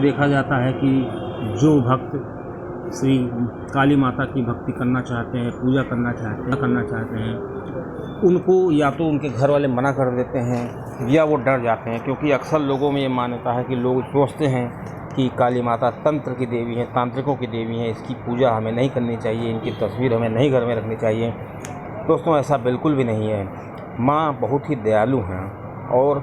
देखा जाता है कि जो भक्त श्री काली माता की भक्ति करना चाहते हैं, पूजा करना चाहते हैं, उनको या तो उनके घर वाले मना कर देते हैं या वो डर जाते हैं, क्योंकि अक्सर लोगों में ये मान्यता है कि लोग सोचते हैं कि काली माता तंत्र की देवी है, तांत्रिकों की देवी है, इसकी पूजा हमें नहीं करनी चाहिए, इनकी तस्वीर हमें नहीं घर में रखनी चाहिए। दोस्तों, ऐसा बिल्कुल भी नहीं है। माँ बहुत ही दयालु हैं और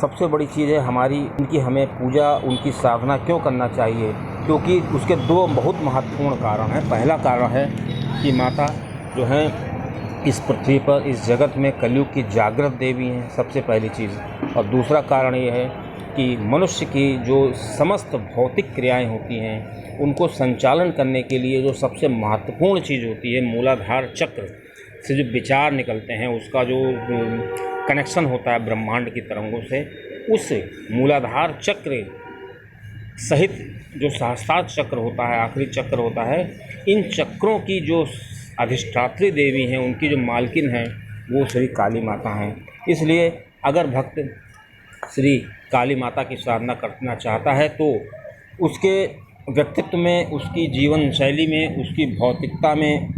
सबसे बड़ी चीज़ है हमारी इनकी हमें पूजा, उनकी साधना क्यों करना चाहिए, क्योंकि उसके दो बहुत महत्वपूर्ण कारण हैं। पहला कारण है कि माता जो है इस पृथ्वी पर, इस जगत में कलयुग की जागृत देवी हैं, सबसे पहली चीज़। और दूसरा कारण ये है कि मनुष्य की जो समस्त भौतिक क्रियाएं होती हैं उनको संचालन करने के लिए जो सबसे महत्वपूर्ण चीज़ होती है, मूलाधार चक्र से जो विचार निकलते हैं, उसका जो कनेक्शन होता है ब्रह्मांड की तरंगों से, उस मूलाधार चक्र सहित जो सहस्त्रार चक्र होता है, आखिरी चक्र होता है, इन चक्रों की जो अधिष्ठात्री देवी हैं, उनकी जो मालकिन हैं, वो श्री काली माता हैं। इसलिए अगर भक्त श्री काली माता की साधना करना चाहता है तो उसके व्यक्तित्व में, उसकी जीवन शैली में, उसकी भौतिकता में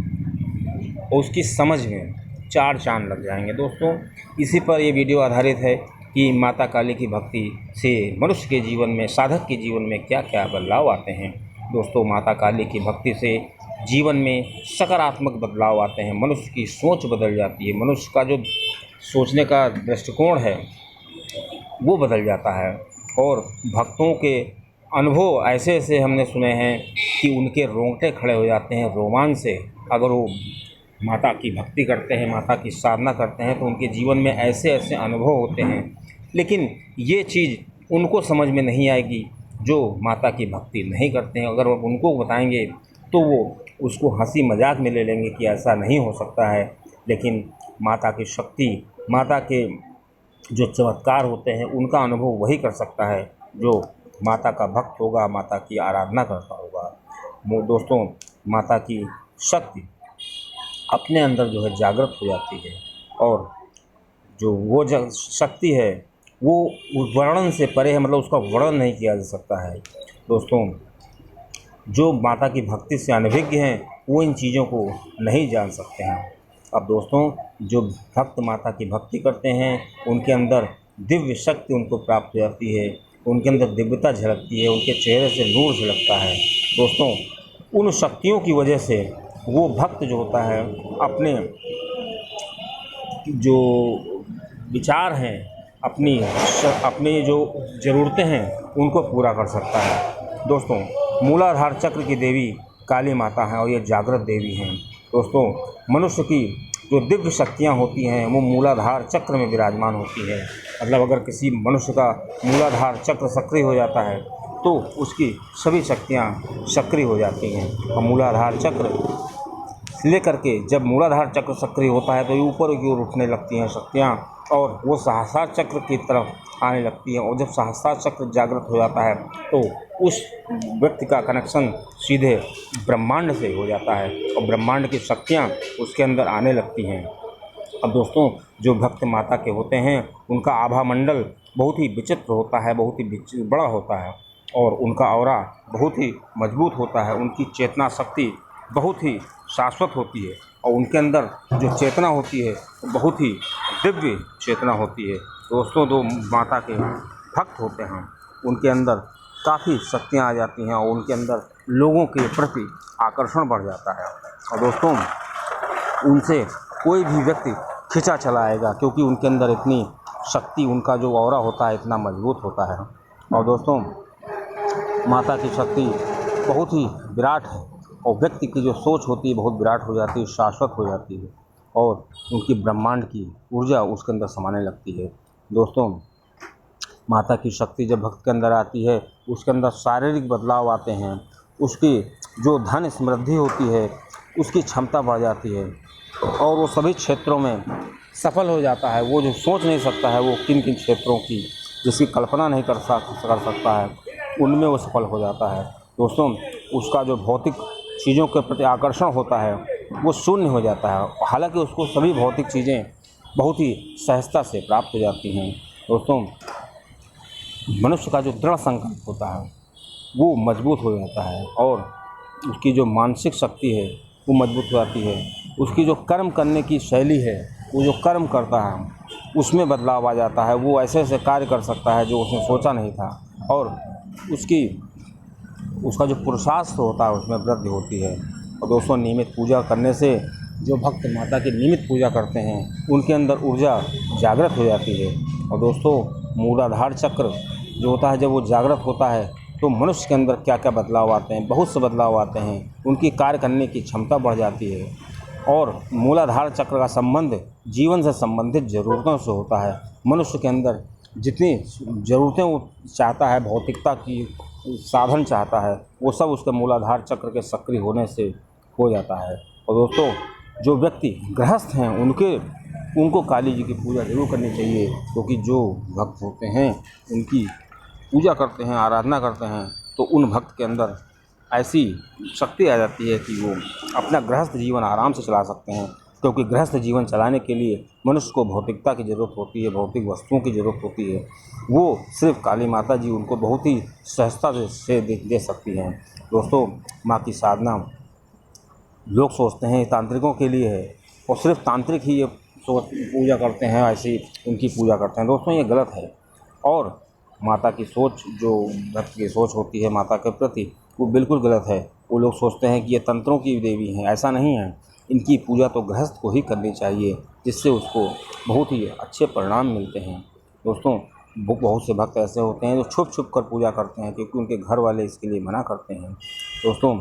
और उसकी समझ में चार चांद लग जाएंगे। दोस्तों, इसी पर ये वीडियो आधारित है कि माता काली की भक्ति से मनुष्य के जीवन में, साधक के जीवन में क्या क्या बदलाव आते हैं। दोस्तों, माता काली की भक्ति से जीवन में सकारात्मक बदलाव आते हैं, मनुष्य की सोच बदल जाती है, मनुष्य का जो सोचने का दृष्टिकोण है वो बदल जाता है। और भक्तों के अनुभव ऐसे ऐसे हमने सुने हैं कि उनके रोंगटे खड़े हो जाते हैं रोमांच से। अगर वो माता की भक्ति करते हैं, माता की साधना करते हैं, तो उनके जीवन में ऐसे ऐसे अनुभव होते हैं। लेकिन ये चीज़ उनको समझ में नहीं आएगी जो माता की भक्ति नहीं करते हैं। अगर उनको बताएंगे तो वो उसको हंसी मजाक में ले लेंगे कि ऐसा नहीं हो सकता है। लेकिन माता की शक्ति, माता के जो चमत्कार होते हैं, उनका अनुभव वही कर सकता है जो माता का भक्त होगा, माता की आराधना करता होगा। दोस्तों, माता की शक्ति अपने अंदर जो है जागृत हो जाती है, और जो वो शक्ति है वो वर्णन से परे है, मतलब उसका वर्णन नहीं किया जा सकता है। दोस्तों, जो माता की भक्ति से अनभिज्ञ हैं वो इन चीज़ों को नहीं जान सकते हैं। अब दोस्तों, जो भक्त माता की भक्ति करते हैं उनके अंदर दिव्य शक्ति उनको प्राप्त हो जाती है, उनके अंदर दिव्यता झलकती है, उनके चेहरे से नूर झलकता है। दोस्तों, उन शक्तियों की वजह से वो भक्त जो होता है अपने जो विचार हैं, अपनी जो ज़रूरतें हैं उनको पूरा कर सकता है। दोस्तों, मूलाधार चक्र की देवी काली माता हैं और ये जागृत देवी हैं। दोस्तों, मनुष्य की जो दिव्य शक्तियाँ होती हैं वो मूलाधार चक्र में विराजमान होती है। मतलब अगर किसी मनुष्य का मूलाधार चक्र सक्रिय हो जाता है तो उसकी सभी शक्तियाँ सक्रिय हो जाती हैं। और मूलाधार चक्र लेकर के जब मूलाधार चक्र सक्रिय होता है तो ये ऊपर की ओर उठने लगती हैं शक्तियाँ, और वो सहस्त्रार चक्र की तरफ आने लगती हैं। और जब सहस्त्रार चक्र जागृत हो जाता है तो उस व्यक्ति का कनेक्शन सीधे ब्रह्मांड से हो जाता है और ब्रह्मांड की शक्तियाँ उसके अंदर आने लगती हैं। अब दोस्तों, जो भक्त माता के होते हैं उनका आभा मंडल बहुत ही विचित्र होता है, बहुत ही बड़ा होता है, और उनका ऑरा बहुत ही मजबूत होता है। उनकी चेतना शक्ति बहुत ही शाश्वत होती है और उनके अंदर जो चेतना होती है बहुत ही दिव्य चेतना होती है। दोस्तों, जो माता के भक्त होते हैं उनके अंदर काफ़ी शक्तियाँ आ जाती हैं और उनके अंदर लोगों के प्रति आकर्षण बढ़ जाता है। और दोस्तों, उनसे कोई भी व्यक्ति खिंचा चला आएगा, क्योंकि उनके अंदर इतनी शक्ति, उनका जो ऑरा होता है इतना मजबूत होता है। और दोस्तों, माता की शक्ति बहुत ही विराट है और व्यक्ति की जो सोच होती है बहुत विराट हो जाती है, शाश्वत हो जाती है, और उनकी ब्रह्मांड की ऊर्जा उसके अंदर समाने लगती है। दोस्तों, माता की शक्ति जब भक्त के अंदर आती है उसके अंदर शारीरिक बदलाव आते हैं, उसकी जो धन समृद्धि होती है उसकी क्षमता बढ़ जाती है और वो सभी क्षेत्रों में सफल हो जाता है। वो जो सोच नहीं सकता है वो किन किन क्षेत्रों की, जिसकी कल्पना नहीं कर सकता है, उनमें वो सफल हो जाता है। दोस्तों, उसका जो भौतिक चीज़ों के प्रति आकर्षण होता है वो शून्य हो जाता है, हालांकि उसको सभी भौतिक चीज़ें बहुत ही सहजता से प्राप्त हो जाती हैं। दोस्तों, मनुष्य का जो दृढ़ संकल्प होता है वो मजबूत हो जाता है और उसकी जो मानसिक शक्ति है वो मजबूत हो जाती है। उसकी जो कर्म करने की शैली है, वो जो कर्म करता है उसमें बदलाव आ जाता है। वो ऐसे ऐसे कार्य कर सकता है जो उसने सोचा नहीं था और उसका जो पुरुषार्थ होता है उसमें वृद्धि होती है। और दोस्तों, नियमित पूजा करने से जो भक्त माता की नियमित पूजा करते हैं उनके अंदर ऊर्जा जागृत हो जाती है। और दोस्तों, मूलाधार चक्र जो होता है, जब वो जागृत होता है तो मनुष्य के अंदर क्या क्या बदलाव आते हैं, बहुत से बदलाव आते हैं। उनकी कार्य करने की क्षमता बढ़ जाती है। और मूलाधार चक्र का संबंध जीवन से संबंधित ज़रूरतों से होता है। मनुष्य के अंदर जितनी ज़रूरतें वो चाहता है, भौतिकता की साधन चाहता है, वो सब उसके मूलाधार चक्र के सक्रिय होने से हो जाता है। और दोस्तों, जो व्यक्ति गृहस्थ हैं उनको काली जी की पूजा ज़रूर करनी चाहिए, क्योंकि जो भक्त होते हैं उनकी पूजा करते हैं, आराधना करते हैं, तो उन भक्त के अंदर ऐसी शक्ति आ जाती है कि वो अपना गृहस्थ जीवन आराम से चला सकते हैं। क्योंकि गृहस्थ जीवन चलाने के लिए मनुष्य को भौतिकता की ज़रूरत होती है, भौतिक वस्तुओं की ज़रूरत होती है। वो सिर्फ काली माता जी उनको बहुत ही सहजता से दे सकती हैं। दोस्तों, माँ की साधना लोग सोचते हैं तांत्रिकों के लिए है और सिर्फ तांत्रिक ही ये पूजा करते हैं, ऐसी उनकी पूजा करते हैं। दोस्तों, ये गलत है। और माता की सोच, जो भक्त की सोच होती है माता के प्रति, वो बिल्कुल गलत है। वो लोग सोचते हैं कि ये तंत्रों की देवी हैं, ऐसा नहीं है। इनकी पूजा तो गृहस्थ को ही करनी चाहिए, जिससे उसको बहुत ही अच्छे परिणाम मिलते हैं। दोस्तों, बहुत से भक्त ऐसे होते हैं जो छुप छुप कर पूजा करते हैं, क्योंकि उनके घर वाले इसके लिए मना करते हैं। दोस्तों,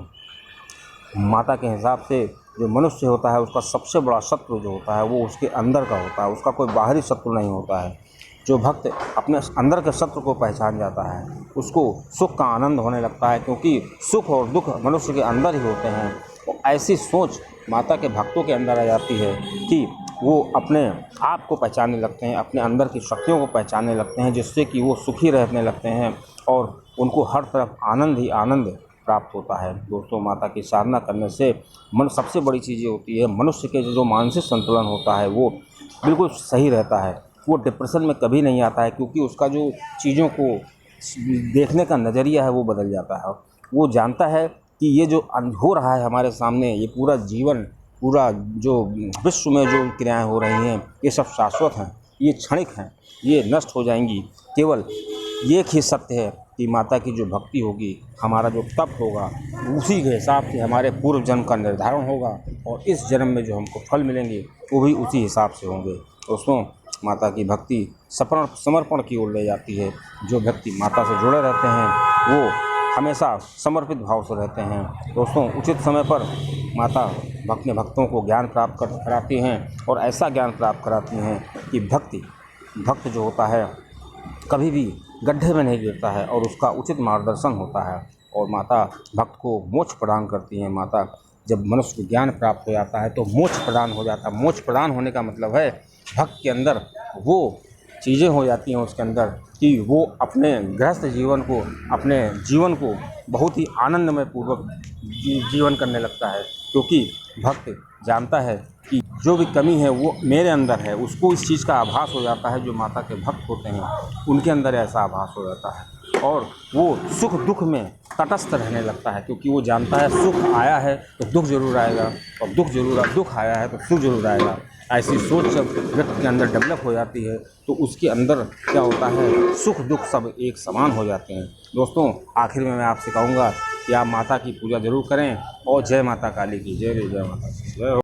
माता के हिसाब से जो मनुष्य होता है उसका सबसे बड़ा शत्रु जो होता है वो उसके अंदर का होता है, उसका कोई बाहरी शत्रु नहीं होता है। जो भक्त अपने अंदर के शत्रु को पहचान जाता है, उसको सुख का आनंद होने लगता है, क्योंकि सुख और दुख मनुष्य के अंदर ही होते हैं। और ऐसी सोच माता के भक्तों के अंदर आ जाती है कि वो अपने आप को पहचानने लगते हैं, अपने अंदर की शक्तियों को पहचानने लगते हैं, जिससे कि वो सुखी रहने लगते हैं और उनको हर तरफ आनंद ही आनंद प्राप्त होता है। दोस्तों, माता की साधना करने से सबसे बड़ी चीज़ ये होती है, मनुष्य के जो मानसिक संतुलन होता है वो बिल्कुल सही रहता है। वो डिप्रेशन में कभी नहीं आता है, क्योंकि उसका जो चीज़ों को देखने का नज़रिया है वो बदल जाता है। वो जानता है कि ये जो हो रहा है हमारे सामने, ये पूरा जीवन, पूरा जो विश्व में जो क्रियाएँ हो रही हैं, ये सब शाश्वत हैं, ये क्षणिक हैं, ये नष्ट हो जाएंगी। केवल एक ही सत्य है कि माता की जो भक्ति होगी, हमारा जो तप होगा, उसी के हिसाब से हमारे पूर्व जन्म का निर्धारण होगा और इस जन्म में जो हमको फल मिलेंगे वो भी उसी हिसाब से होंगे। दोस्तों, माता की भक्ति समर्पण की ओर ले जाती है। जो व्यक्ति माता से जुड़े रहते हैं वो हमेशा समर्पित भाव से रहते हैं। दोस्तों, उचित समय पर माता अपने भक्तों को ज्ञान प्राप्त कराती हैं और ऐसा ज्ञान प्राप्त कराती हैं कि भक्त जो होता है कभी भी गड्ढे में नहीं गिरता है और उसका उचित मार्गदर्शन होता है। और माता भक्त को मोक्ष प्रदान करती हैं। माता, जब मनुष्य को ज्ञान प्राप्त हो जाता है तो मोक्ष प्रदान हो जाता है। मोक्ष प्रदान होने का मतलब है भक्त के अंदर वो चीज़ें हो जाती हैं उसके अंदर कि वो अपने गृहस्थ जीवन को, अपने जीवन को बहुत ही आनंदमय पूर्वक जीवन करने लगता है, क्योंकि भक्त जानता है कि जो भी कमी है वो मेरे अंदर है। उसको इस चीज़ का आभास हो जाता है। जो माता के भक्त होते हैं उनके अंदर ऐसा आभास हो जाता है और वो सुख दुख में तटस्थ रहने लगता है, क्योंकि वो जानता है सुख आया है तो दुख जरूर आएगा और दुख आया है तो सुख जरूर आएगा। ऐसी सोच जब व्यक्ति के अंदर डेवलप हो जाती है तो उसके अंदर क्या होता है, सुख दुख सब एक समान हो जाते हैं। दोस्तों, आखिर में मैं आपसे कहूँगा कि आप माता की पूजा जरूर करें और जय माता काली की जय। जय माता की जय।